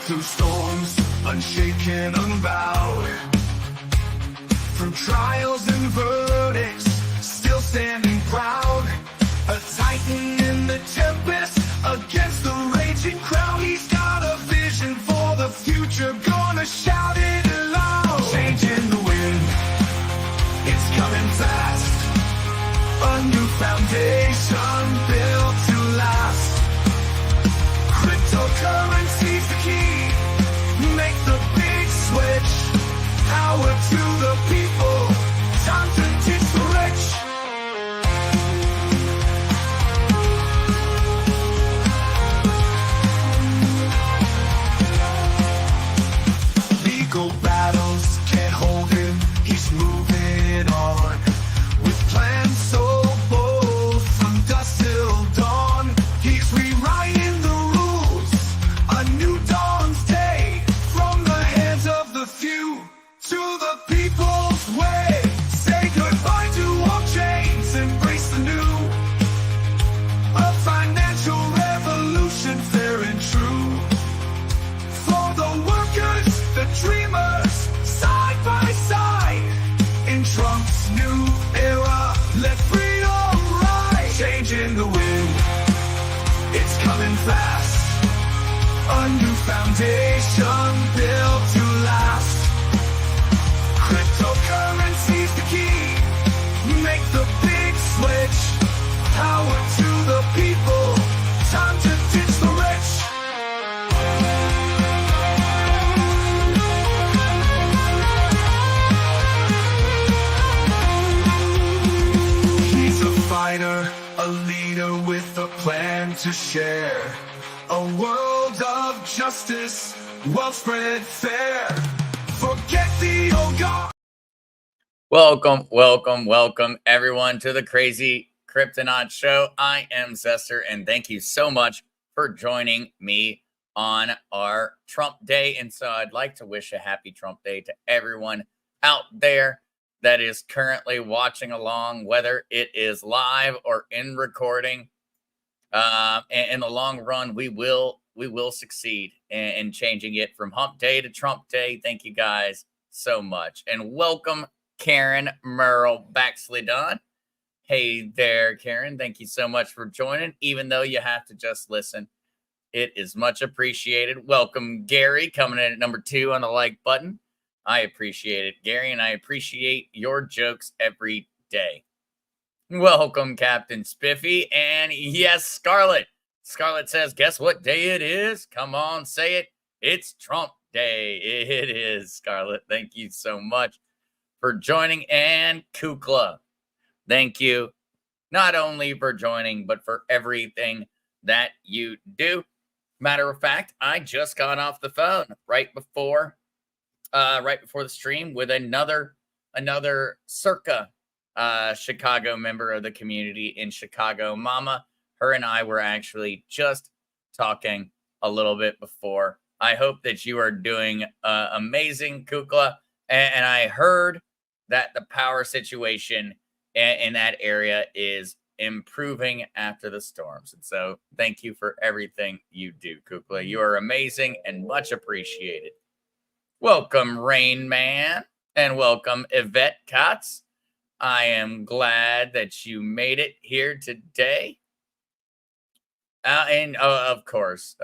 through storms, unshaken, unbowed. Through trials and verdicts, still standing proud. A titan in the tempest, against the raging crowd. He's got a vision for the future, gonna shout it aloud. Changing the wind, it's coming fast. A new foundation built to last. Cryptocurrency's the key, make the big switch. Power to the people, time to teach the rich. Legal battles can't hold him, he's moving on. With plans so bold, from dusk till dawn. He's rewriting the rules, a new dawn's day. From the hands of the few to the people's way. Say goodbye to all chains, embrace the new. A financial revolution, fair and true. For the workers, the dreamers, side by side. In Trump's new era, let freedom rise. Changing the wind, it's coming fast. A new foundation built to last. Cryptocurrency's the key, make the big switch. Power to the people, time to ditch the rich. He's a fighter, a leader with a plan to share. A world of justice, well spread fair. Forget the old guard. Welcome, everyone, to the Crazy Kryptonaut Show. I am Zester, and thank you so much for joining me on our Trump Day. And so I'd like to wish a happy Trump Day to everyone out there that is currently watching along, whether it is live or in recording. And in the long run, we will succeed in changing it from Hump Day to Trump Day. Thank you guys so much. And welcome, Karen Merle Baxley-Dunn. Hey there, Karen. Thank you so much for joining, even though you have to just listen. It is much appreciated. Welcome, Gary, coming in at number 2 on the like button. I appreciate it, Gary, and I appreciate your jokes every day. Welcome, Captain Spiffy. And yes, Scarlett. Scarlett says, guess what day it is? Come on, say it. It's Trump Day. It is, Scarlett. Thank you so much for joining. And Kukla, thank you not only for joining, but for everything that you do. Matter of fact, I just got off the phone right before the stream with another circa Chicago member of the community in Chicago. Mama, her and I were actually just talking a little bit before. I hope that you are doing amazing, Kukla. And I heard that the power situation in that area is improving after the storms. And so thank you for everything you do, Kukla. You are amazing and much appreciated. Welcome, Rain Man, and welcome, Yvette Katz. I am glad that you made it here today. And of course,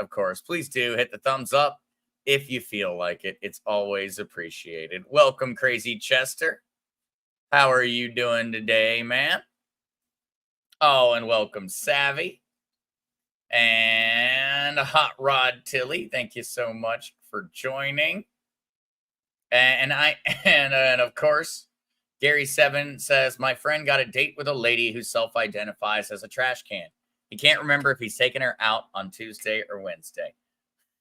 please do hit the thumbs up if you feel like it. It's always appreciated. Welcome, Crazy Chester. How are you doing today, man? Oh, and welcome, Savvy. And Hot Rod Tilly. Thank you so much for joining. And of course, Gary7 says, my friend got a date with a lady who self-identifies as a trash can. He can't remember if he's taking her out on Tuesday or Wednesday.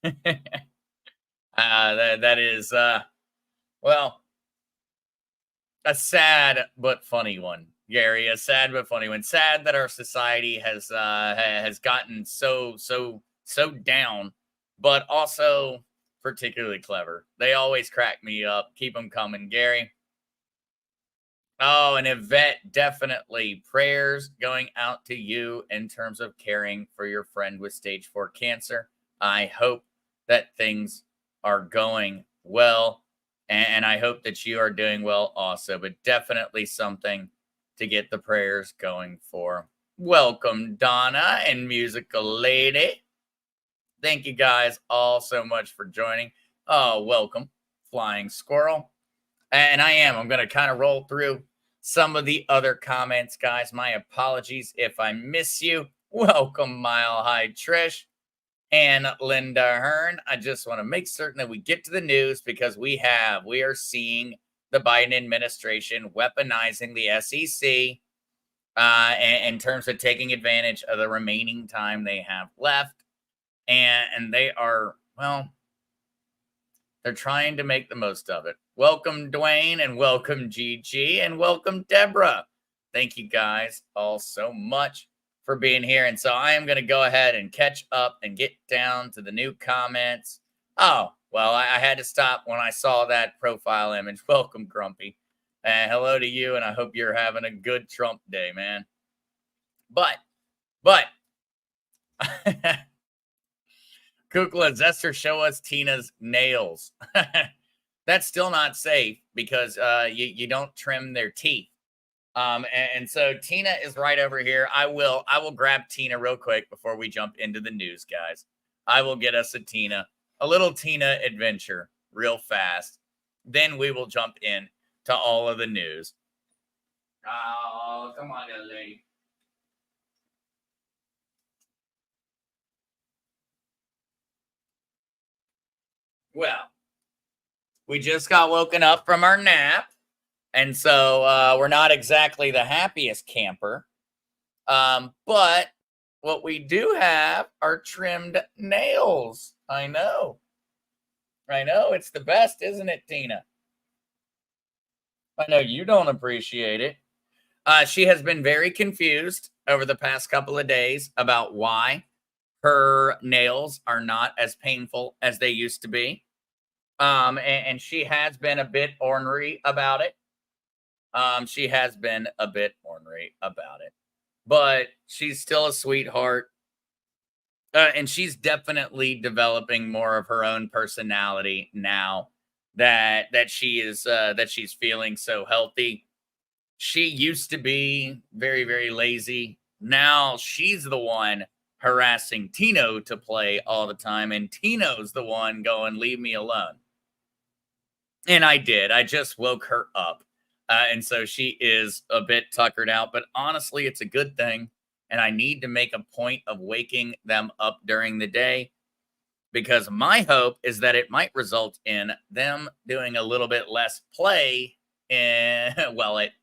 That is, well, a sad but funny one, Gary. A sad but funny one. Sad that our society has gotten so down, but also particularly clever. They always crack me up. Keep them coming, Gary. Oh, and Yvette, definitely prayers going out to you in terms of caring for your friend with stage 4 cancer. I hope that things are going well. And I hope that you are doing well also, but definitely something to get the prayers going for. Welcome, Donna and Musical Lady. Thank you guys all so much for joining. Oh, welcome, Flying Squirrel. And I'm going to kind of roll through some of the other comments, guys. My apologies if I miss you. Welcome, Mile High Trish and Linda Hearn. I just want to make certain that we get to the news because we are seeing the Biden administration weaponizing the SEC in terms of taking advantage of the remaining time they have left. And they are, well, they're trying to make the most of it. Welcome, Dwayne, and welcome, Gigi, and welcome, Deborah. Thank you guys all so much for being here. And so I am going to go ahead and catch up and get down to the new comments. Oh, well, I had to stop when I saw that profile image. Welcome, Grumpy. Hello to you, and I hope you're having a good Trump day, man. But, Kukla, Zester, show us Tina's nails. That's still not safe because you don't trim their teeth. And so Tina is right over here. I will grab Tina real quick before we jump into the news, guys. I will get us a little Tina adventure real fast. Then we will jump in to all of the news. Oh, come on, little lady. Well, we just got woken up from our nap. And so we're not exactly the happiest camper. But what we do have are trimmed nails. I know. It's the best, isn't it, Tina? I know you don't appreciate it. She has been very confused over the past couple of days about why her nails are not as painful as they used to be. And she has been a bit ornery about it. But she's still a sweetheart. And she's definitely developing more of her own personality now that she's feeling so healthy. She used to be very, very lazy. Now she's the one harassing Tino to play all the time, and Tino's the one going, leave me alone. And I just woke her up. And so she is a bit tuckered out, but honestly, it's a good thing. And I need to make a point of waking them up during the day because my hope is that it might result in them doing a little bit less play at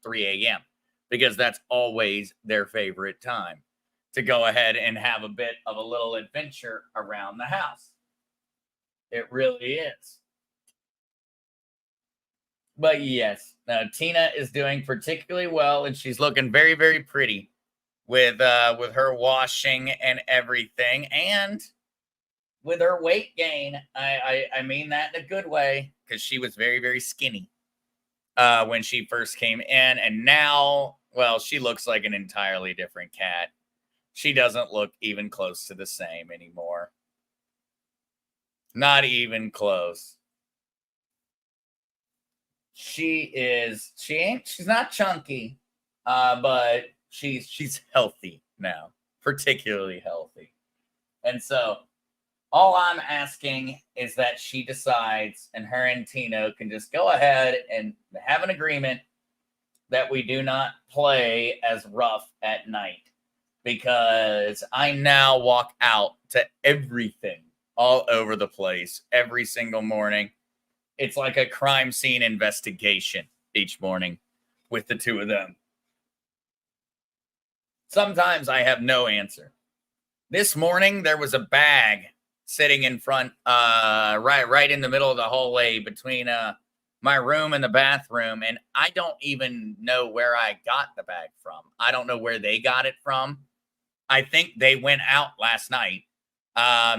3 a.m. because that's always their favorite time to go ahead and have a bit of a little adventure around the house. It really is. But yes, Tina is doing particularly well, and she's looking very, very pretty with her washing and everything, and with her weight gain. I mean that in a good way because she was very, very skinny when she first came in, and now, well, she looks like an entirely different cat. She doesn't look even close to the same anymore. Not even close. She's not chunky, but she's healthy now, particularly healthy. And so all I'm asking is that she decides, and her and Tino can just go ahead and have an agreement that we do not play as rough at night, because I now walk out to everything all over the place every single morning. It's like a crime scene investigation each morning with the two of them. Sometimes I have no answer. This morning, there was a bag sitting in front, right in the middle of the hallway between my room and the bathroom, and I don't even know where I got the bag from. I don't know where they got it from. I think they went out last night,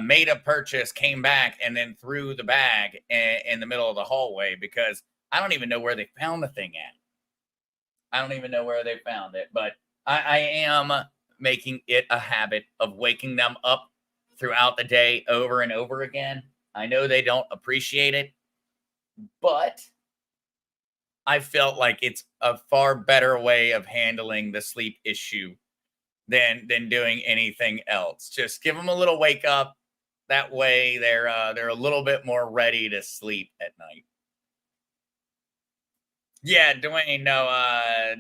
made a purchase, came back, and then threw the bag in the middle of the hallway because I don't even know where they found the thing at. I don't even know where they found it, but I am making it a habit of waking them up throughout the day over and over again I know they don't appreciate it, but I felt like it's a far better way of handling the sleep issue than doing anything else. Just give them a little wake up. That way they're a little bit more ready to sleep at night. Yeah, Dwayne. No,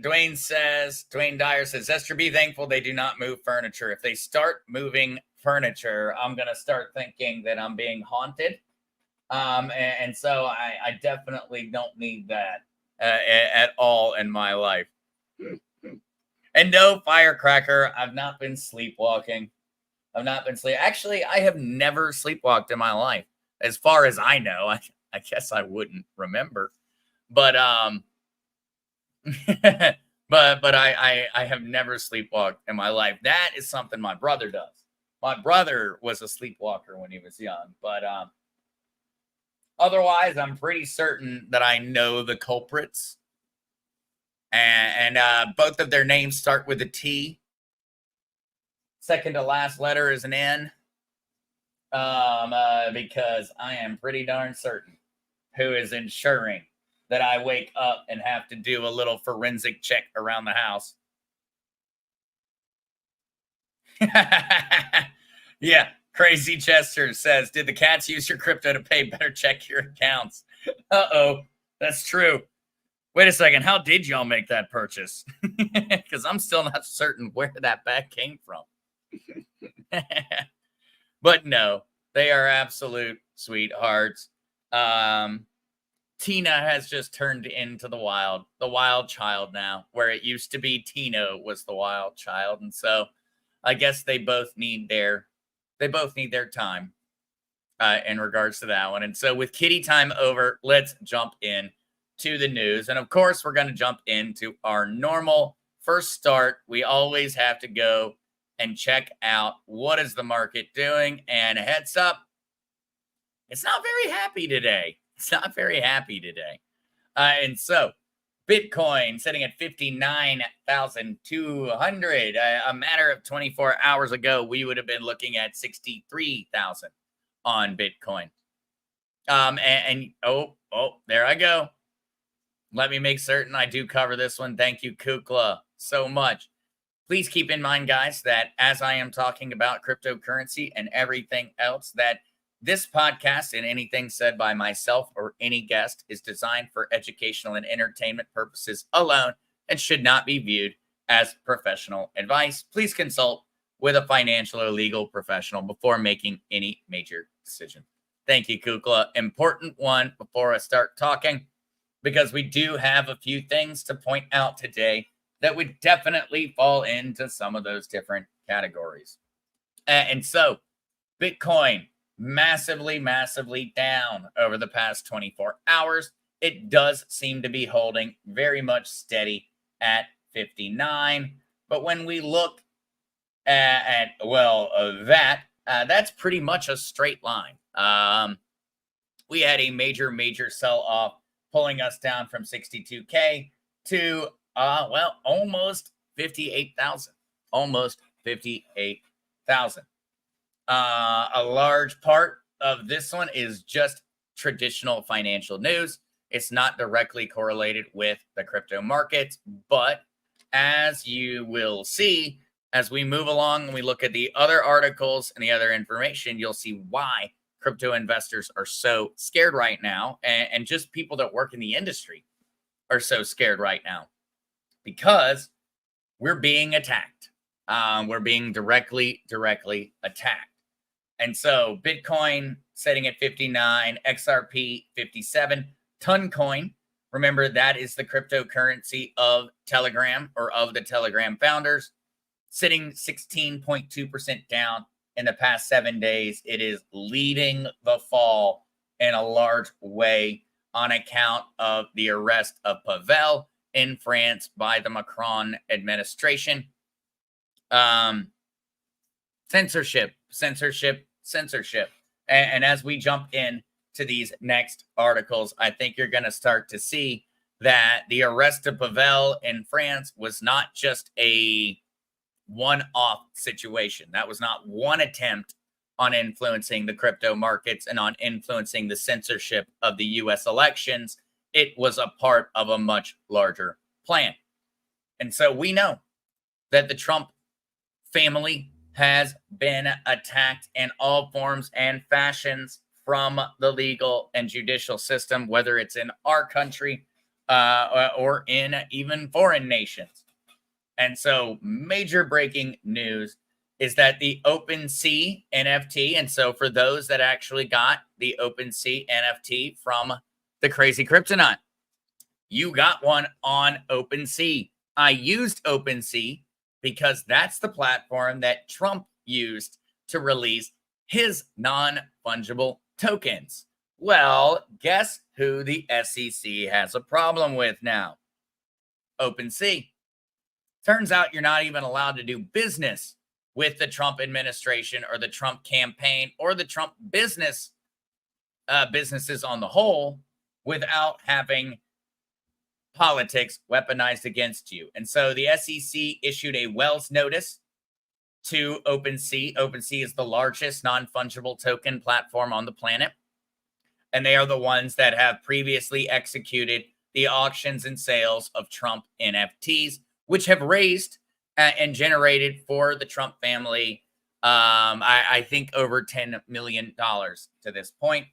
Dwayne Dyer says, Esther, be thankful they do not move furniture. If they start moving furniture, I'm gonna start thinking that I'm being haunted. And so I definitely don't need that at all in my life. And no, firecracker, I've not been sleepwalking. I've not been sleep. Actually, I have never sleepwalked in my life, as far as I know. I guess I wouldn't remember, but but I have never sleepwalked in my life. That is something my brother does. My brother was a sleepwalker when he was young, but otherwise, I'm pretty certain that I know the culprits, and both of their names start with a T. Second to last letter is an N. Because I am pretty darn certain who is ensuring that I wake up and have to do a little forensic check around the house. Yeah, Crazy Chester says, did the cats use your crypto to pay? Better check your accounts. Uh-oh, that's true. Wait a second, how did y'all make that purchase? Because I'm still not certain where that bag came from. But no, they are absolute sweethearts. Tina has just turned into the wild child now, where it used to be Tino was the wild child. And so I guess they both need their time in regards to that one. And so with kitty time over, let's jump in to the news. And of course, we're going to jump into our normal first start. We always have to go and check out what is the market doing. And heads up, it's not very happy today. And so Bitcoin sitting at 59,200. A matter of 24 hours ago, we would have been looking at 63,000 on Bitcoin. Oh, there I go. Let me make certain I do cover this one. Thank you, Kukla, so much. Please keep in mind, guys, that as I am talking about cryptocurrency and everything else, that this podcast and anything said by myself or any guest is designed for educational and entertainment purposes alone and should not be viewed as professional advice. Please consult with a financial or legal professional before making any major decision. Thank you, Kukla. Important one before I start talking, because we do have a few things to point out today that would definitely fall into some of those different categories. And so Bitcoin massively down over the past 24 hours. It does seem to be holding very much steady at 59. But when we look that's pretty much a straight line. We had a major sell-off, pulling us down from 62K to almost 58,000. Almost 58,000. A large part of this one is just traditional financial news. It's not directly correlated with the crypto markets, but as you will see, as we move along and we look at the other articles and the other information, you'll see why crypto investors are so scared right now, and just people that work in the industry are so scared right now, because we're being attacked. We're being directly attacked. And so Bitcoin sitting at 59, XRP 57, Toncoin. Remember, that is the cryptocurrency of Telegram, or of the Telegram founders, sitting 16.2% down in the past 7 days. It is leading the fall in a large way on account of the arrest of Pavel in France by the Macron administration. Censorship. And as we jump in to these next articles, I think you're going to start to see that the arrest of Pavel in France was not just a one-off situation. That was not one attempt on influencing the crypto markets and on influencing the censorship of the US elections. It was a part of a much larger plan. And so we know that the Trump family has been attacked in all forms and fashions from the legal and judicial system, whether it's in our country or in even foreign nations. And so, major breaking news is that the OpenSea NFT, and so for those that actually got the OpenSea NFT from the Crazy Kryptonite, you got one on OpenSea. I used OpenSea because that's the platform that Trump used to release his non-fungible tokens. Well, guess who the SEC has a problem with now? OpenSea. Turns out you're not even allowed to do business with the Trump administration or the Trump campaign or the Trump businesses on the whole without having politics weaponized against you. And so the SEC issued a Wells notice to OpenSea. OpenSea is the largest non-fungible token platform on the planet. And they are the ones that have previously executed the auctions and sales of Trump NFTs, which have raised and generated for the Trump family, I think over $10 million to this point.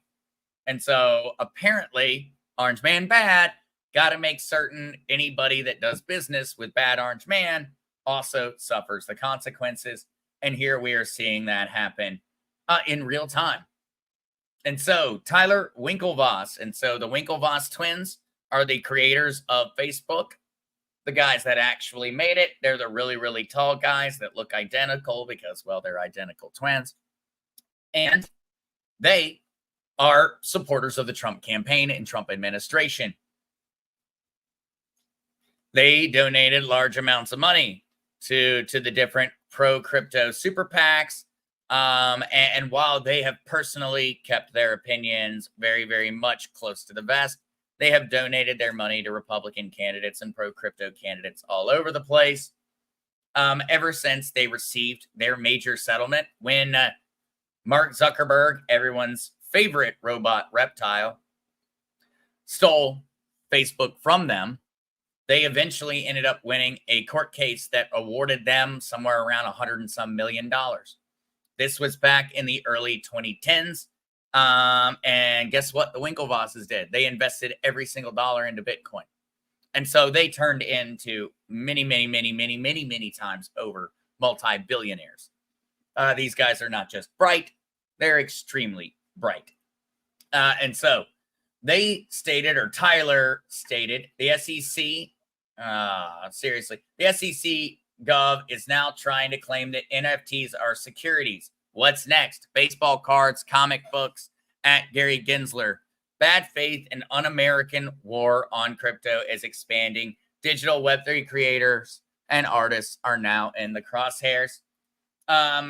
And so apparently, Orange Man bad, got to make certain anybody that does business with bad Orange Man also suffers the consequences. And here we are seeing that happen in real time. And so Tyler Winklevoss, and so the Winklevoss twins are the creators of Facebook. The guys that actually made it, they're the really, really tall guys that look identical because, well, they're identical twins. And they are supporters of the Trump campaign and Trump administration. They donated large amounts of money to the different pro-crypto super PACs. And while they have personally kept their opinions very, very much close to the vest, they have donated their money to Republican candidates and pro-crypto candidates all over the place ever since they received their major settlement when Mark Zuckerberg, everyone's favorite robot reptile, stole Facebook from them. They eventually ended up winning a court case that awarded them somewhere around $100 and some million. This was back in the early 2010s. And guess what the Winklevosses did? They invested every single dollar into Bitcoin. And so they turned into many, many, many, many, many, many times over multi-billionaires. These guys are not just bright, they're extremely bright. And so they stated, or Tyler stated, the SEC, seriously, the SEC Gov is now trying to claim that NFTs are securities. What's next? Baseball cards, comic books, at Gary Gensler. Bad faith and un-American war on crypto is expanding. Digital Web3 creators and artists are now in the crosshairs. I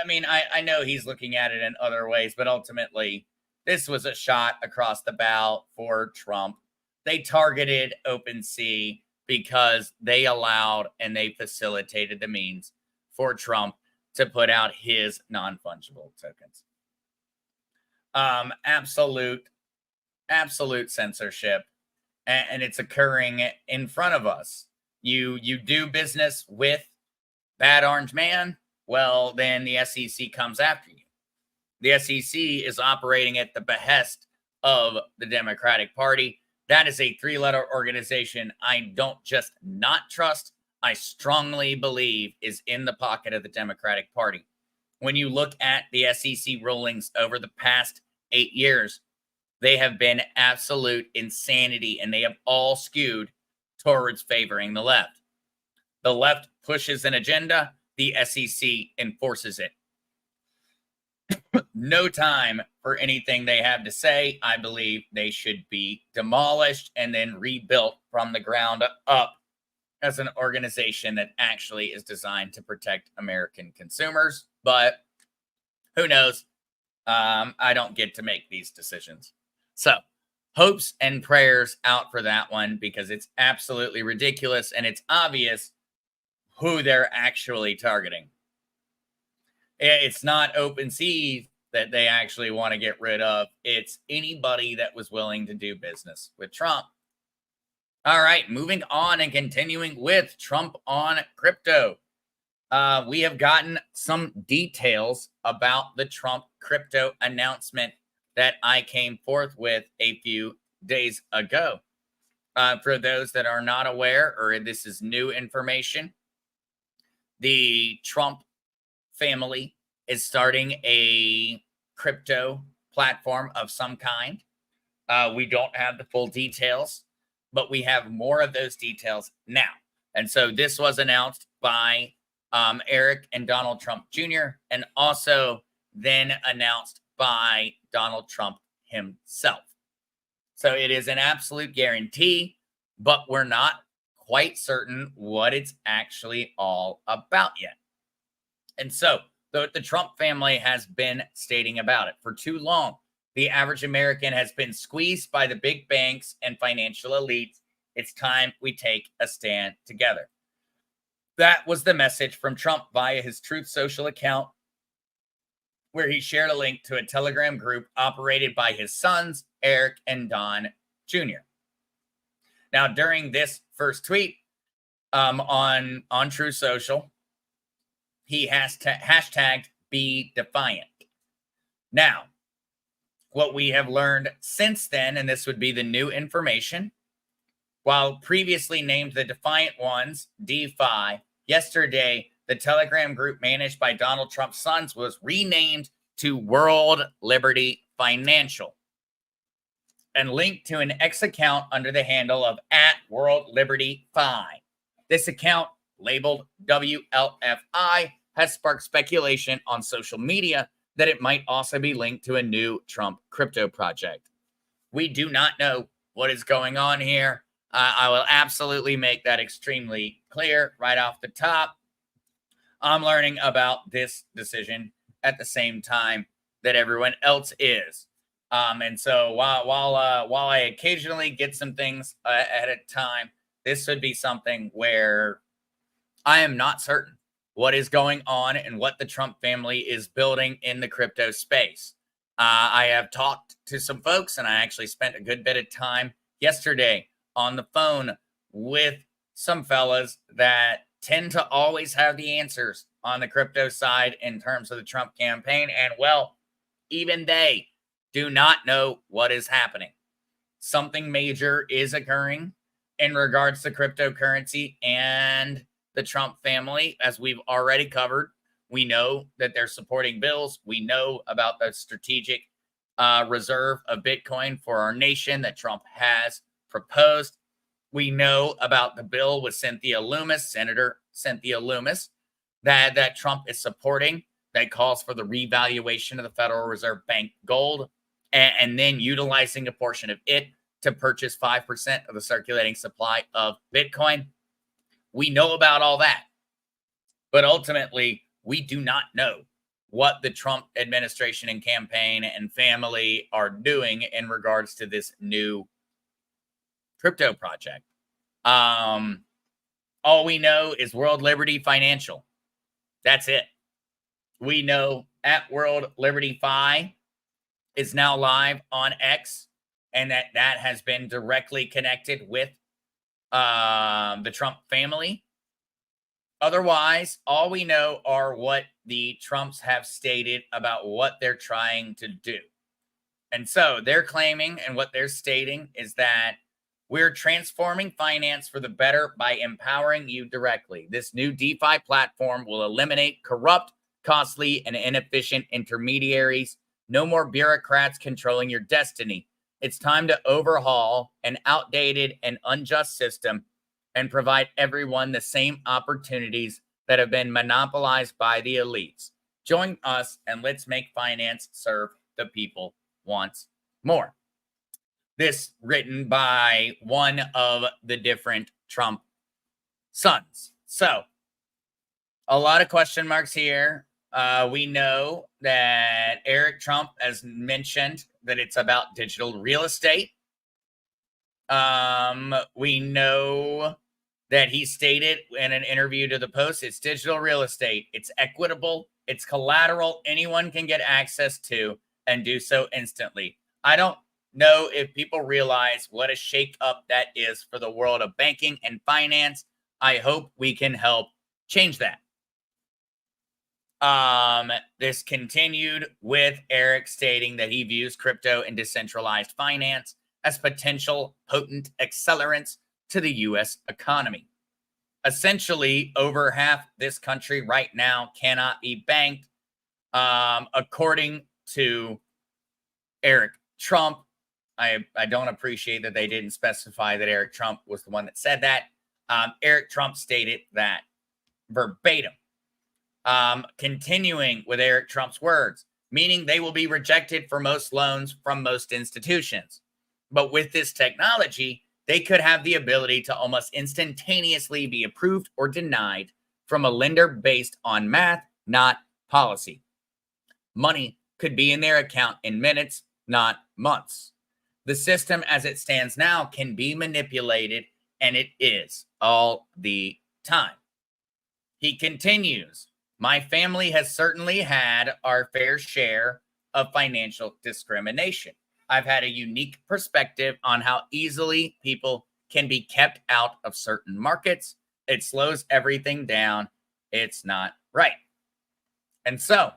mean, I know he's looking at it in other ways, but ultimately, this was a shot across the bow for Trump. They targeted OpenSea because they allowed and they facilitated the means for Trump to put out his non-fungible tokens. Absolute censorship, and it's occurring in front of us. You do business with bad Orange Man, well, then the SEC comes after you. The SEC is operating at the behest of the Democratic Party. That is a three-letter organization I don't just not trust, I strongly believe is in the pocket of the Democratic Party. When you look at the SEC rulings over the past 8 years, they have been absolute insanity, and they have all skewed towards favoring the left. The left pushes an agenda, the SEC enforces it. No time for anything they have to say. I believe they should be demolished and then rebuilt from the ground up as an organization that actually is designed to protect American consumers. But who knows? I don't get to make these decisions. So hopes and prayers out for that one, because it's absolutely ridiculous and it's obvious who they're actually targeting. It's not OpenSea that they actually want to get rid of. It's anybody that was willing to do business with Trump. All right, moving on and continuing with Trump on crypto. We have gotten some details about the Trump crypto announcement that I came forth with a few days ago. For those that are not aware, or this is new information, the Trump family is starting a crypto platform of some kind. We don't have the full details, but we have more of those details now. And so this was announced by Eric and Donald Trump Jr., and also then announced by Donald Trump himself. So it is an absolute guarantee, but we're not quite certain what it's actually all about yet. And so the Trump family has been stating about it for too long. The average American has been squeezed by the big banks and financial elites. It's time we take a stand together. That was the message from Trump via his Truth Social account, where he shared a link to a Telegram group operated by his sons, Eric and Don Jr. Now, during this first tweet on Truth Social, he has hashtagged Be Defiant. Now, what we have learned since then, and this would be the new information, while previously named the Defiant Ones, DeFi, yesterday, the Telegram group managed by Donald Trump's sons was renamed to World Liberty Financial and linked to an X account under the handle of @WorldLibertyFi. This account, labeled WLFI, has sparked speculation on social media that it might also be linked to a new Trump crypto project. We do not know what is going on here. I will absolutely make that extremely clear right off the top. I'm learning about this decision at the same time that everyone else is. And so while I occasionally get some things at a time, this would be something where I am not certain what is going on and what the Trump family is building in the crypto space. I have talked to some folks, and I actually spent a good bit of time yesterday on the phone with some fellas that tend to always have the answers on the crypto side in terms of the Trump campaign. And well, even they do not know what is happening. Something major is occurring in regards to cryptocurrency and the Trump family, as we've already covered. We know that they're supporting bills. We know about the strategic reserve of Bitcoin for our nation that Trump has proposed. We know about the bill with Senator Cynthia Loomis, that Trump is supporting, that calls for the revaluation of the Federal Reserve Bank gold, and then utilizing a portion of it to purchase 5% of the circulating supply of Bitcoin. We know about all that. But ultimately, we do not know what the Trump administration and campaign and family are doing in regards to this new crypto project. All we know is World Liberty Financial. That's it. We know @WorldLibertyFi is now live on X, and that has been directly connected with the Trump family. Otherwise, all we know are what the Trumps have stated about what they're trying to do. And so they're claiming, and what they're stating is that we're transforming finance for the better by empowering you directly. This new DeFi platform will eliminate corrupt, costly, and inefficient intermediaries. No more bureaucrats controlling your destiny. It's time to overhaul an outdated and unjust system and provide everyone the same opportunities that have been monopolized by the elites. Join us and let's make finance serve the people once more. This written by one of the different Trump sons. So, a lot of question marks here. We know that Eric Trump has mentioned that it's about digital real estate. We know that he stated in an interview to the Post. It's digital real estate. It's equitable. It's collateral anyone can get access to and do so instantly. I don't know if people realize what a shakeup that is for the world of banking and finance. I hope we can help change that. This continued with Eric stating that he views crypto and decentralized finance as potential potent accelerants to the U.S. economy. Essentially, over half this country right now cannot be banked, according to Eric Trump. I don't appreciate that they didn't specify that Eric Trump was the one that said that. Eric Trump stated that verbatim. Continuing with Eric Trump's words, meaning they will be rejected for most loans from most institutions. But with this technology, they could have the ability to almost instantaneously be approved or denied from a lender based on math, not policy. Money could be in their account in minutes, not months. The system as it stands now can be manipulated, and it is all the time. He continues, my family has certainly had our fair share of financial discrimination. I've had a unique perspective on how easily people can be kept out of certain markets. It slows everything down. It's not right. And so,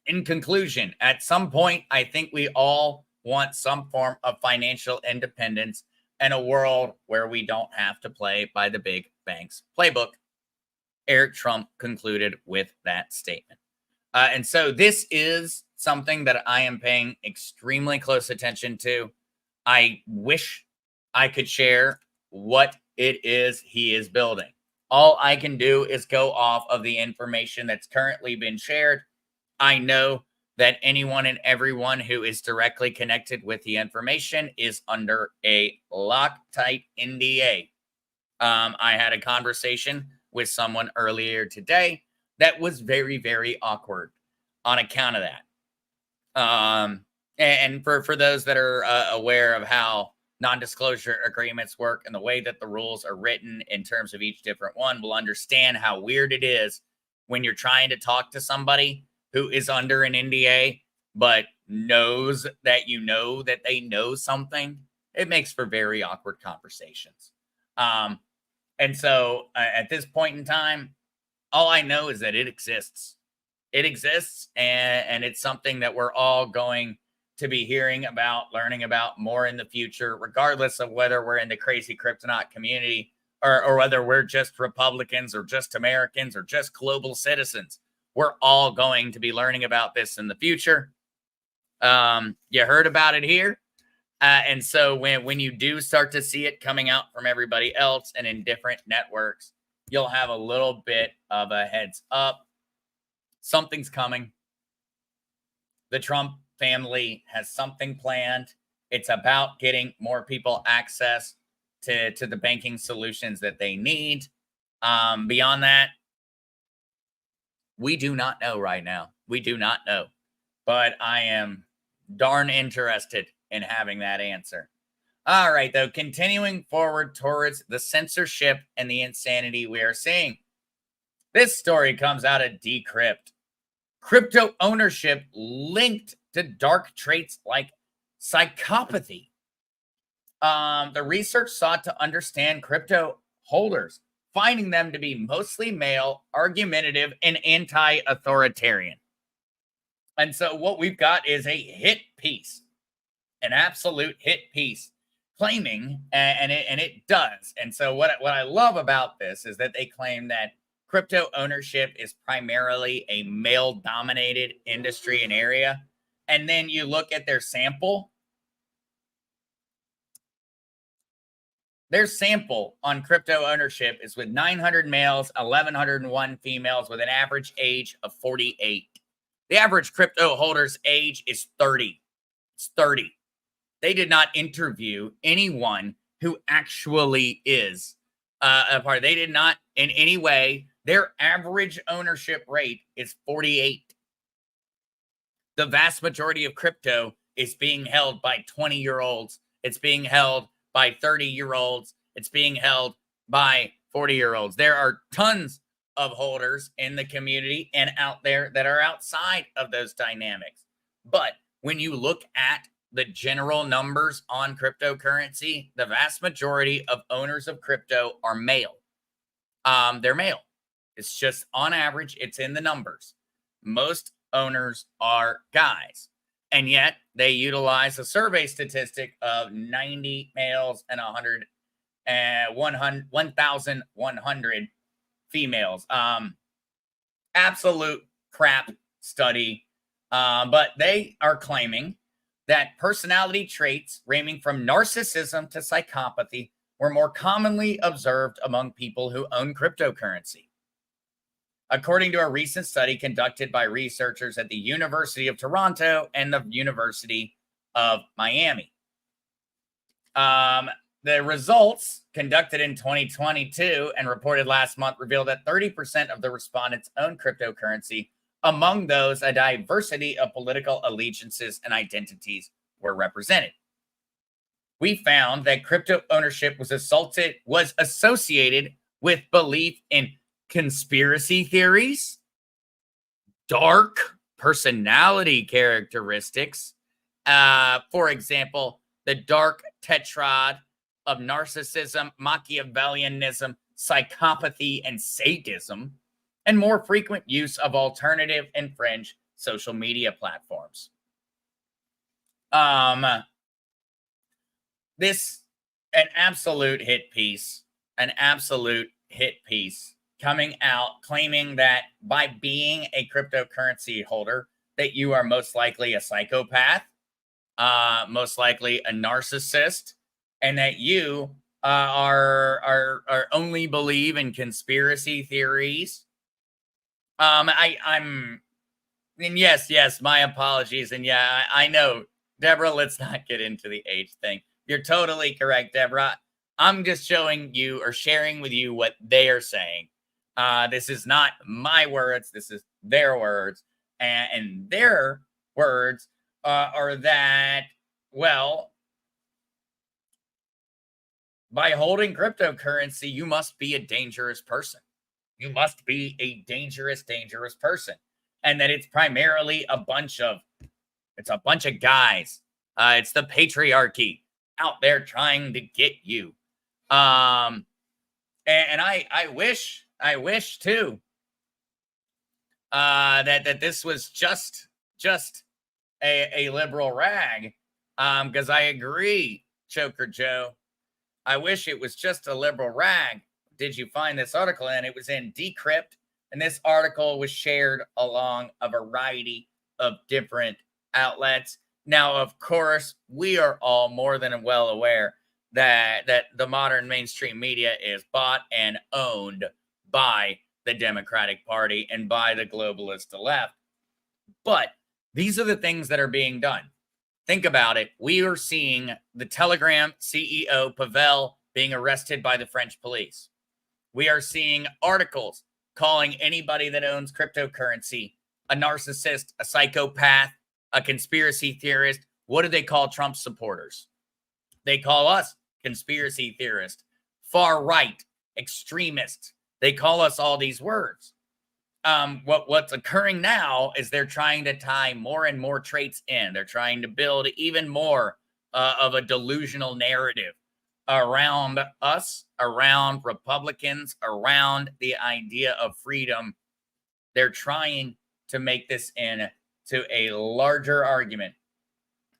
in conclusion, at some point, I think we all want some form of financial independence and a world where we don't have to play by the big banks' playbook. Eric Trump concluded with that statement. And so this is something that I am paying extremely close attention to. I wish I could share what it is he is building. All I can do is go off of the information that's currently been shared. I know that anyone and everyone who is directly connected with the information is under a Loctite NDA. I had a conversation with someone earlier today that was very, very awkward on account of that. And for those that are aware of how non-disclosure agreements work and the way that the rules are written in terms of each different one, will understand how weird it is when you're trying to talk to somebody who is under an NDA, but knows that you know that they know something. It makes for very awkward conversations. And so at this point in time, all I know is that it exists. It exists, and it's something that we're all going to be hearing about, learning about more in the future, regardless of whether we're in the crazy Kryptonaut community or whether we're just Republicans or just Americans or just global citizens. We're all going to be learning about this in the future. You heard about it here. And so when you do start to see it coming out from everybody else and in different networks, you'll have a little bit of a heads up. Something's coming. The Trump family has something planned. It's about getting more people access to the banking solutions that they need. Beyond that, we do not know right now. We do not know. But I am darn interested in having that answer. All right, though, continuing forward towards the censorship and the insanity we are seeing. This story comes out of Decrypt. Crypto ownership linked to dark traits like psychopathy. The research sought to understand crypto holders, finding them to be mostly male, argumentative, and anti-authoritarian. And so what we've got is a hit piece, an absolute hit piece, claiming, and it does. And so what I love about this is that they claim that crypto ownership is primarily a male-dominated industry and area. And then you look at their sample. Their sample on crypto ownership is with 900 males, 1,101 females with an average age of 48. The average crypto holder's age is 30. It's 30. They did not interview anyone who actually is a part. They did not in any way. Their average ownership rate is 48. The vast majority of crypto is being held by 20-year-olds. It's being held by 30-year-olds. It's being held by 40-year-olds. There are tons of holders in the community and out there that are outside of those dynamics. But when you look at the general numbers on cryptocurrency, the vast majority of owners of crypto are male. They're male. It's just on average, it's in the numbers. Most owners are guys. And yet they utilize a survey statistic of 90 males and 1,100 females. Absolute crap study. But they are claiming that personality traits ranging from narcissism to psychopathy were more commonly observed among people who own cryptocurrency. According to a recent study conducted by researchers at the University of Toronto and the University of Miami. The results conducted in 2022 and reported last month revealed that 30% of the respondents own cryptocurrency. Among those, a diversity of political allegiances and identities were represented. We found that crypto ownership was associated with belief in conspiracy theories, dark personality characteristics. For example, the dark tetrad of narcissism, Machiavellianism, psychopathy, and sadism, and more frequent use of alternative and fringe social media platforms. This, an absolute hit piece coming out claiming that by being a cryptocurrency holder, that you are most likely a psychopath, most likely a narcissist, and that you are only believe in conspiracy theories. And yes, my apologies. And yeah, I know, Deborah, let's not get into the age thing. You're totally correct, Deborah. I'm just showing you or sharing with you what they are saying. This is not my words. This is their words. And their words are that, well, by holding cryptocurrency, you must be a dangerous person. You must be a dangerous person. And that it's primarily a bunch of guys. It's the patriarchy out there trying to get you. And I wish too that this was just a liberal rag. Because I agree, Choker Joe. I wish it was just a liberal rag. Did you find this article? And it was in Decrypt. And this article was shared along a variety of different outlets. Now, of course, we are all more than well aware that the modern mainstream media is bought and owned by the Democratic Party and by the globalist left. But these are the things that are being done. Think about it. We are seeing the Telegram CEO, Pavel, being arrested by the French police. We are seeing articles calling anybody that owns cryptocurrency a narcissist, a psychopath, a conspiracy theorist. What do they call Trump supporters? They call us conspiracy theorists, far right, extremists. They call us all these words. What's occurring now is they're trying to tie more and more traits in. They're trying to build even more of a delusional narrative around us, around Republicans, around the idea of freedom. They're trying to make this into a larger argument.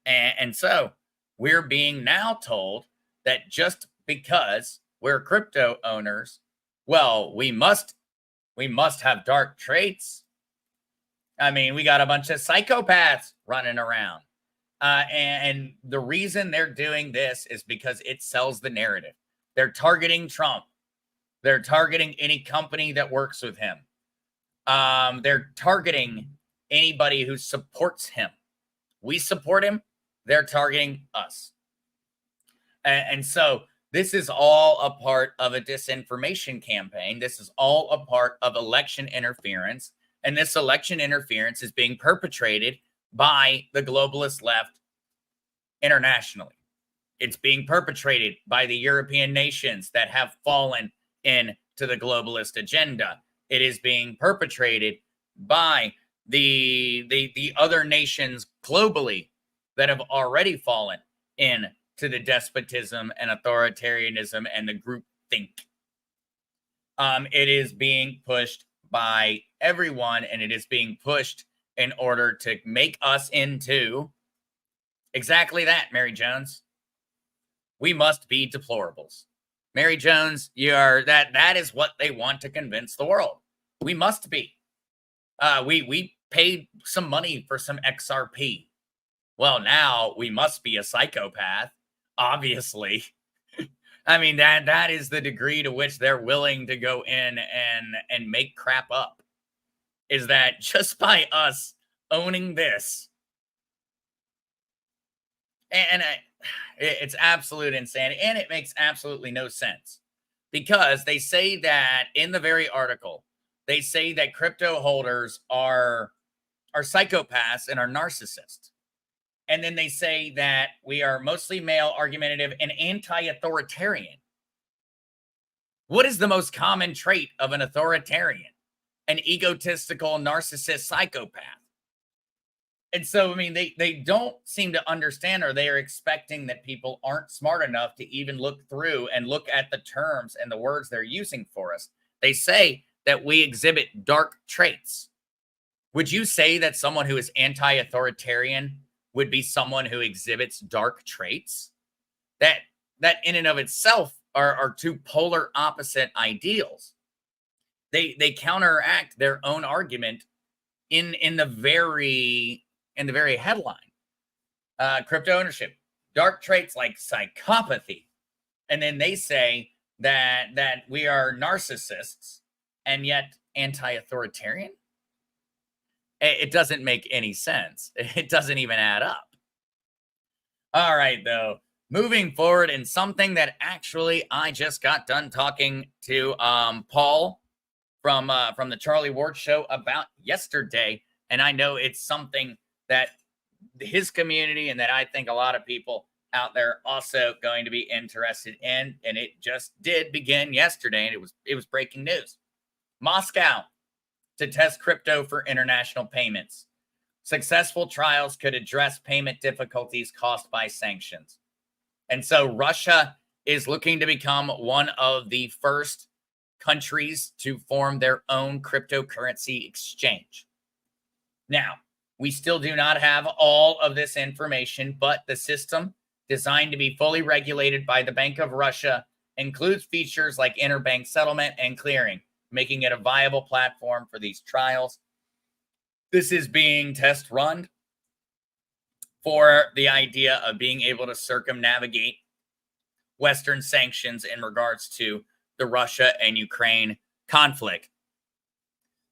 And so we're being now told that just because we're crypto owners, well, we must have dark traits. I mean, we got a bunch of psychopaths running around. And the reason they're doing this is because it sells the narrative. They're targeting Trump. They're targeting any company that works with him. They're targeting anybody who supports him. We support him. They're targeting us. And so this is all a part of a disinformation campaign. This is all a part of election interference. And this election interference is being perpetrated by the globalist left internationally. It's being perpetrated by the European nations that have fallen into the globalist agenda. It is being perpetrated by the other nations globally that have already fallen into the despotism and authoritarianism and the groupthink. It is being pushed by everyone, and it is being pushed in order to make us into exactly that, Mary Jones. We must be deplorables. Mary Jones, that is what they want to convince the world. We must be. We paid some money for some XRP. Well, now we must be a psychopath, obviously. I mean, that is the degree to which they're willing to go in and make crap up. Is that just by us owning this? And it's absolute insanity, and it makes absolutely no sense, because they say that in the very article, they say that crypto holders are psychopaths and are narcissists. And then they say that we are mostly male, argumentative, and anti-authoritarian. What is the most common trait of an authoritarian? An egotistical, narcissist psychopath. And so, I mean, they don't seem to understand, or they are expecting that people aren't smart enough to even look through and look at the terms and the words they're using for us. They say that we exhibit dark traits. Would you say that someone who is anti-authoritarian would be someone who exhibits dark traits? That in and of itself are two polar opposite ideals. They counteract their own argument in the very headline. Crypto ownership, dark traits like psychopathy. And then they say that we are narcissists and yet anti-authoritarian. It doesn't make any sense. It doesn't even add up. All right, though. Moving forward, in something that actually I just got done talking to Paul from the Charlie Ward Show about yesterday, and I know it's something that his community and that I think a lot of people out there also going to be interested in, and it just did begin yesterday, and it was breaking news. Moscow to test crypto for international payments. Successful trials could address payment difficulties caused by sanctions. And so Russia is looking to become one of the first countries to form their own cryptocurrency exchange. Now, we still do not have all of this information, but the system, designed to be fully regulated by the Bank of Russia, includes features like interbank settlement and clearing, making it a viable platform for these trials. This is being test run for the idea of being able to circumnavigate Western sanctions in regards to the Russia and Ukraine conflict.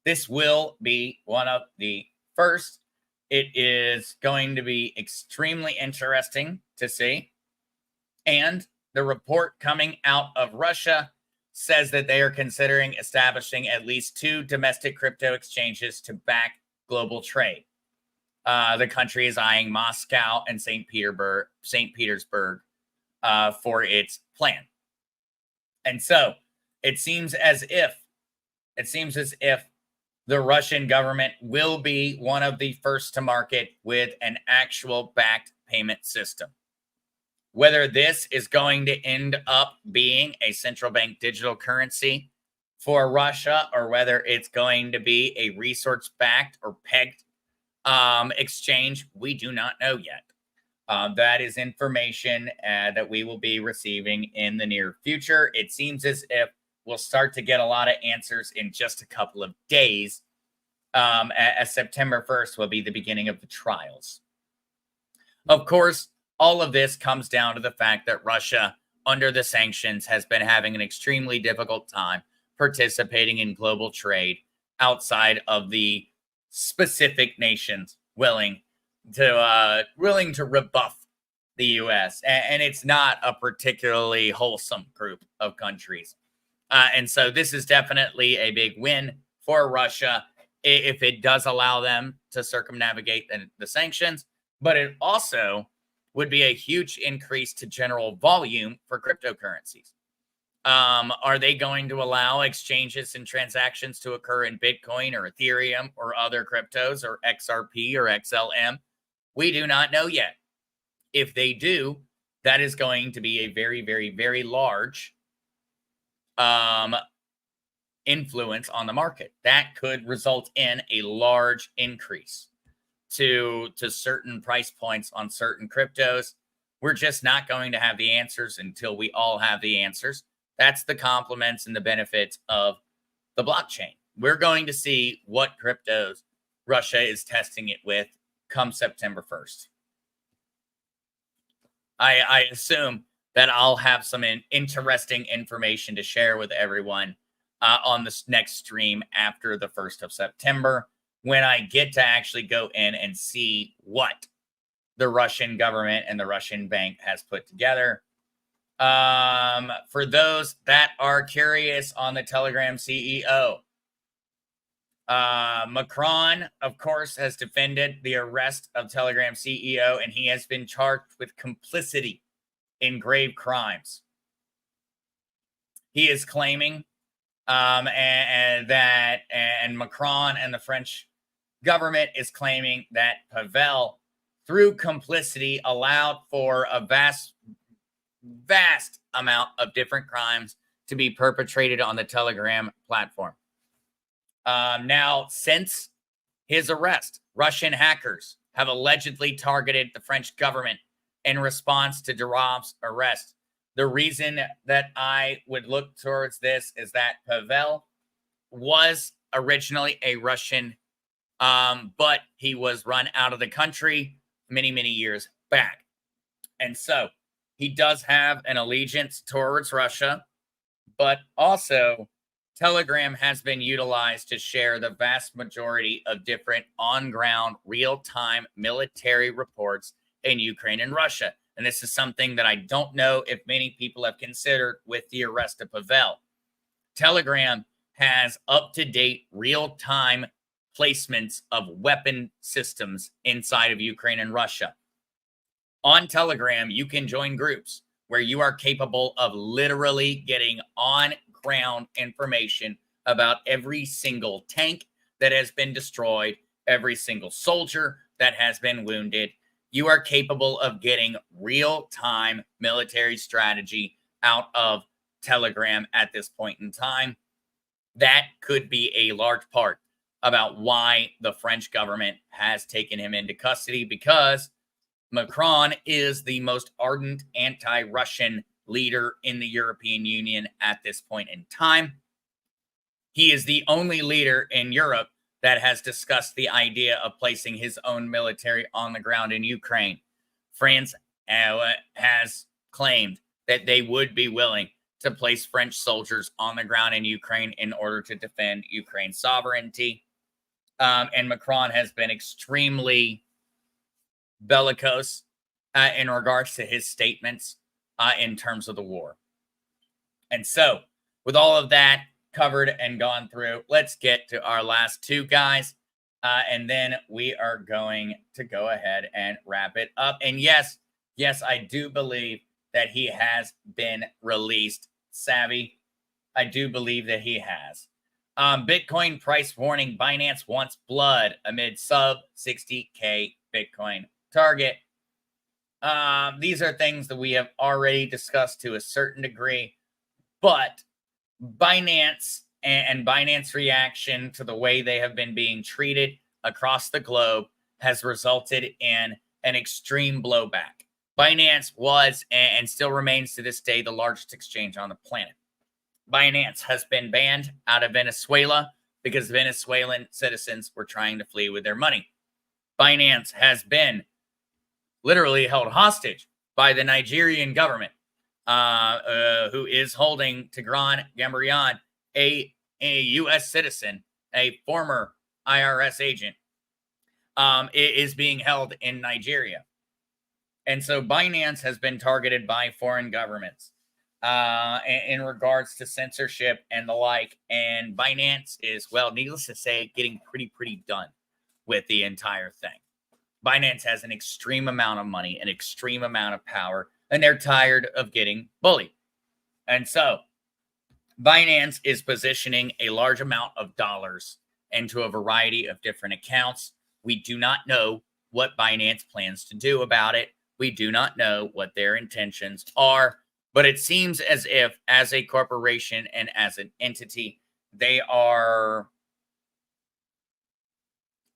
This will be one of the first. It is going to be extremely interesting to see. And the report coming out of Russia says that they are considering establishing at least 2 domestic crypto exchanges to back global trade. The country is eyeing Moscow and St. Petersburg for its plan. And so it seems as if the Russian government will be one of the first to market with an actual backed payment system. Whether this is going to end up being a central bank digital currency for Russia, or whether it's going to be a resource-backed or pegged exchange, we do not know yet. That is information that we will be receiving in the near future. It seems as if we'll start to get a lot of answers in just a couple of days, as September 1st will be the beginning of the trials. Of course, all of this comes down to the fact that Russia, under the sanctions, has been having an extremely difficult time participating in global trade outside of the specific nations willing to rebuff the U.S. And it's not a particularly wholesome group of countries. And so this is definitely a big win for Russia if it does allow them to circumnavigate the sanctions. But it also would be a huge increase to general volume for cryptocurrencies. Are they going to allow exchanges and transactions to occur in Bitcoin or Ethereum or other cryptos or XRP or XLM? We do not know yet. If they do, that is going to be a very, very, very large influence on the market. That could result in a large increase to certain price points on certain cryptos. We're just not going to have the answers until we all have the answers. That's the compliments and the benefits of the blockchain. We're going to see what cryptos Russia is testing it with come September 1st. I assume that I'll have some interesting information to share with everyone on this next stream after the 1st of September, when I get to actually go in and see what the Russian government and the Russian bank has put together. For those that are curious on the Telegram CEO, Macron, of course, has defended the arrest of Telegram CEO, and he has been charged with complicity in grave crimes. He is claiming and Macron and the French government is claiming that Pavel, through complicity, allowed for a vast amount of different crimes to be perpetrated on the Telegram platform. Now, since his arrest, Russian hackers have allegedly targeted the French government in response to Durov's arrest. The reason that I would look towards this is that Pavel was originally a Russian, but he was run out of the country many, many years back. And so he does have an allegiance towards Russia, but also Telegram has been utilized to share the vast majority of different on-ground, real-time military reports in Ukraine and Russia. And this is something that I don't know if many people have considered with the arrest of Pavel. Telegram has up-to-date, real-time placements of weapon systems inside of Ukraine and Russia. On Telegram, you can join groups where you are capable of literally getting on-ground information about every single tank that has been destroyed, every single soldier that has been wounded. You are capable of getting real-time military strategy out of Telegram at this point in time. That could be a large part about why the French government has taken him into custody, because Macron is the most ardent anti-Russian leader in the European Union at this point in time. He is the only leader in Europe that has discussed the idea of placing his own military on the ground in Ukraine. France has claimed that they would be willing to place French soldiers on the ground in Ukraine in order to defend Ukraine's sovereignty. And Macron has been extremely bellicose in regards to his statements in terms of the war. And so, with all of that covered and gone through, let's get to our last two guys, and then we are going to go ahead and wrap it up. And yes, I do believe that he has been released. Savvy, I do believe that he has. Bitcoin price warning: Binance wants blood amid sub 60K Bitcoin target. These are things that we have already discussed to a certain degree, but Binance and Binance reaction to the way they have been being treated across the globe has resulted in an extreme blowback. Binance was and still remains to this day the largest exchange on the planet. Binance has been banned out of Venezuela because Venezuelan citizens were trying to flee with their money. Binance has been literally held hostage by the Nigerian government, who is holding Tigran Gambaryan, a U.S. citizen, a former IRS agent, is being held in Nigeria. And so Binance has been targeted by foreign governments in regards to censorship and the like. And Binance is, well, needless to say, getting pretty done with the entire thing. Binance has an extreme amount of money, an extreme amount of power, and they're tired of getting bullied. And so Binance is positioning a large amount of dollars into a variety of different accounts. We do not know what Binance plans to do about it. We do not know what their intentions are, but it seems as if, as a corporation and as an entity, they are,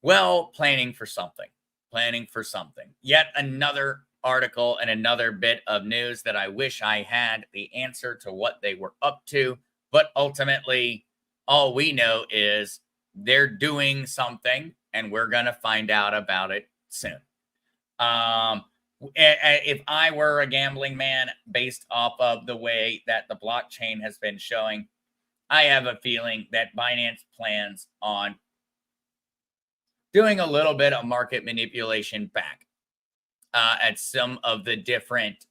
well, planning for something. Planning for something. Yet another article and another bit of news that I wish I had the answer to what they were up to. But ultimately, all we know is they're doing something, and we're going to find out about it soon. If I were a gambling man, based off of the way that the blockchain has been showing, I have a feeling that Binance plans on doing a little bit of market manipulation back at some of the different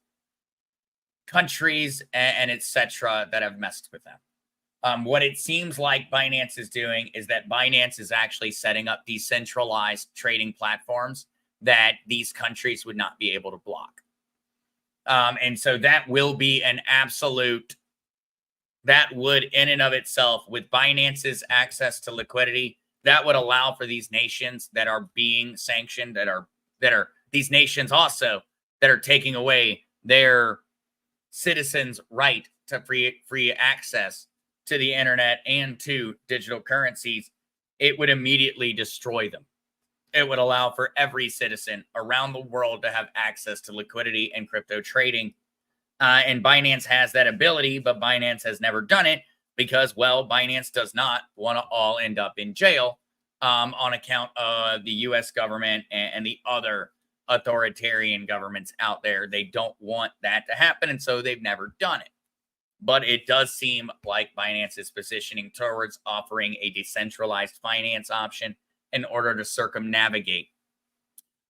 countries and etc. that have messed with them. What it seems like Binance is doing is that Binance is actually setting up decentralized trading platforms that these countries would not be able to block. And so that will be an absolute, that would in and of itself, with Binance's access to liquidity, that would allow for these nations that are being sanctioned, that are these nations also that are taking away their citizens' right to free access to the internet and to digital currencies. It would immediately destroy them. It would allow for every citizen around the world to have access to liquidity and crypto trading. And Binance has that ability, but Binance has never done it because, well, Binance does not want to all end up in jail on account of the U.S. government and the other authoritarian governments out there. They don't want that to happen, and so they've never done it. But it does seem like Binance is positioning towards offering a decentralized finance option in order to circumnavigate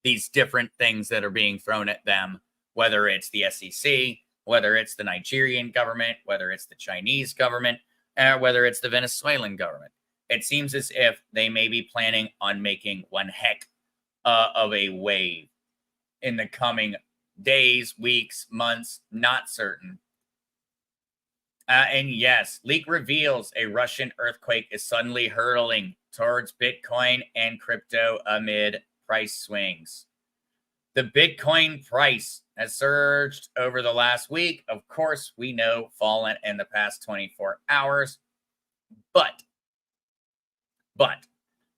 these different things that are being thrown at them, whether it's the SEC, whether it's the Nigerian government, whether it's the Chinese government, whether it's the Venezuelan government. It seems as if they may be planning on making one heck of a wave in the coming days, weeks, months, not certain. And yes, leak reveals a Russian earthquake is suddenly hurtling towards Bitcoin and crypto amid price swings. The Bitcoin price has surged over the last week. Of course, we know fallen in the past 24 hours. But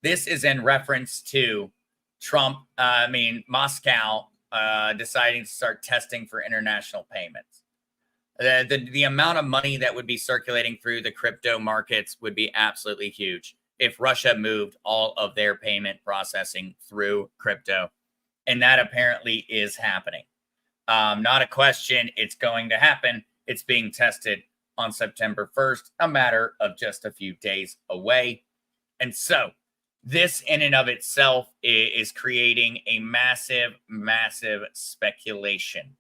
this is in reference to Moscow deciding to start testing for international payments. The amount of money that would be circulating through the crypto markets would be absolutely huge if Russia moved all of their payment processing through crypto. And that apparently is happening. Not a question. It's going to happen. It's being tested on September 1st, a matter of just a few days away. And so this in and of itself is creating a massive, massive speculation.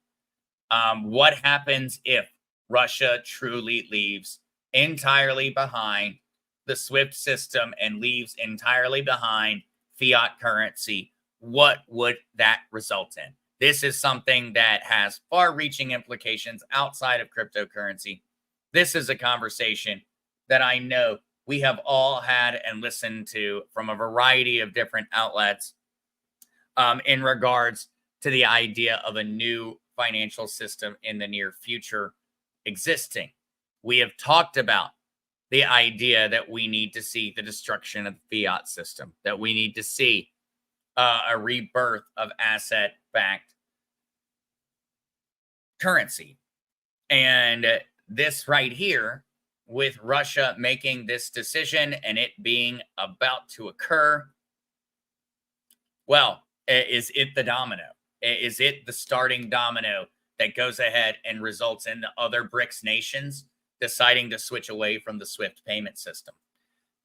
What happens if Russia truly leaves entirely behind the SWIFT system and leaves entirely behind fiat currency? What would that result in? This is something that has far-reaching implications outside of cryptocurrency. This is a conversation that I know we have all had and listened to from a variety of different outlets in regards to the idea of a new financial system in the near future existing. We have talked about the idea that we need to see the destruction of the fiat system, that we need to see a rebirth of asset-backed currency. And this right here, with Russia making this decision and it being about to occur, well, is it the domino? Is it the starting domino that goes ahead and results in the other BRICS nations deciding to switch away from the SWIFT payment system?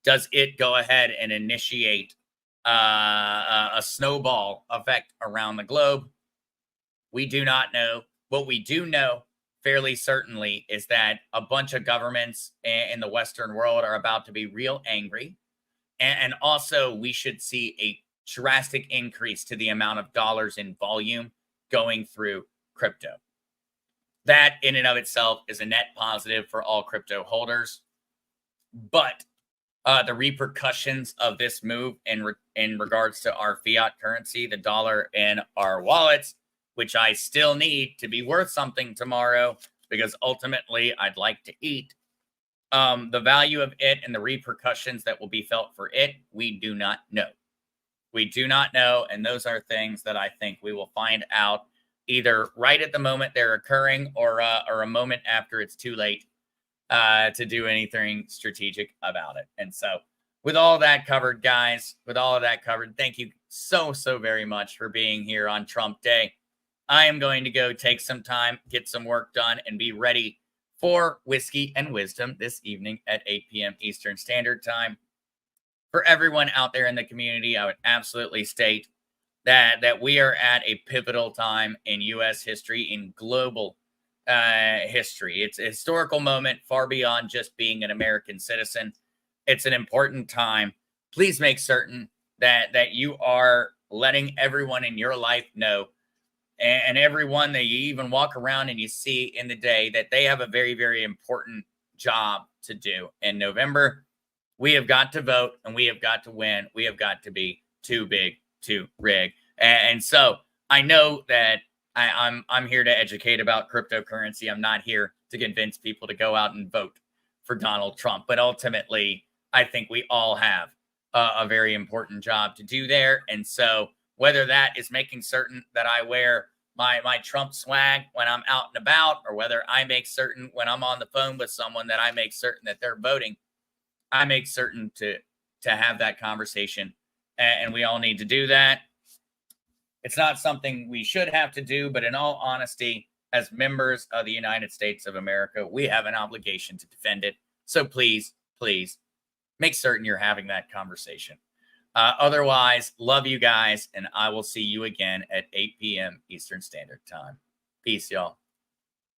Does it go ahead and initiate a snowball effect around the globe? We do not know. What we do know fairly certainly is that a bunch of governments in the Western world are about to be real angry. And also, we should see a drastic increase to the amount of dollars in volume going through crypto. That in and of itself is a net positive for all crypto holders. But the repercussions of this move in regards to our fiat currency, the dollar in our wallets, which I still need to be worth something tomorrow because ultimately I'd like to eat. The value of it and the repercussions that will be felt for it, we do not know. We do not know, and those are things that I think we will find out either right at the moment they're occurring or a moment after it's too late to do anything strategic about it. And so, with all that covered, guys, with all of that covered, thank you so very much for being here on Trump Day. I am going to go take some time, get some work done, and be ready for Whiskey and Wisdom this evening at 8 p.m. Eastern Standard Time. For everyone out there in the community, I would absolutely state that we are at a pivotal time in U.S. history, in global history. It's a historical moment far beyond just being an American citizen. It's an important time. Please make certain that you are letting everyone in your life know, and everyone that you even walk around and you see in the day, that they have a very important job to do. In November, we have got to vote and we have got to win. We have got to be too big to rig. And so I know that I'm here to educate about cryptocurrency. I'm not here to convince people to go out and vote for Donald Trump. But ultimately, I think we all have a very important job to do there. And so whether that is making certain that I wear my Trump swag when I'm out and about, or whether I make certain when I'm on the phone with someone that I make certain that they're voting, I make certain to have that conversation. And we all need to do that. It's not something we should have to do, but in all honesty, as members of the United States of America, we have an obligation to defend it. So please make certain you're having that conversation. Otherwise, love you guys, and I will see you again at 8 p.m. Eastern Standard Time. Peace, y'all.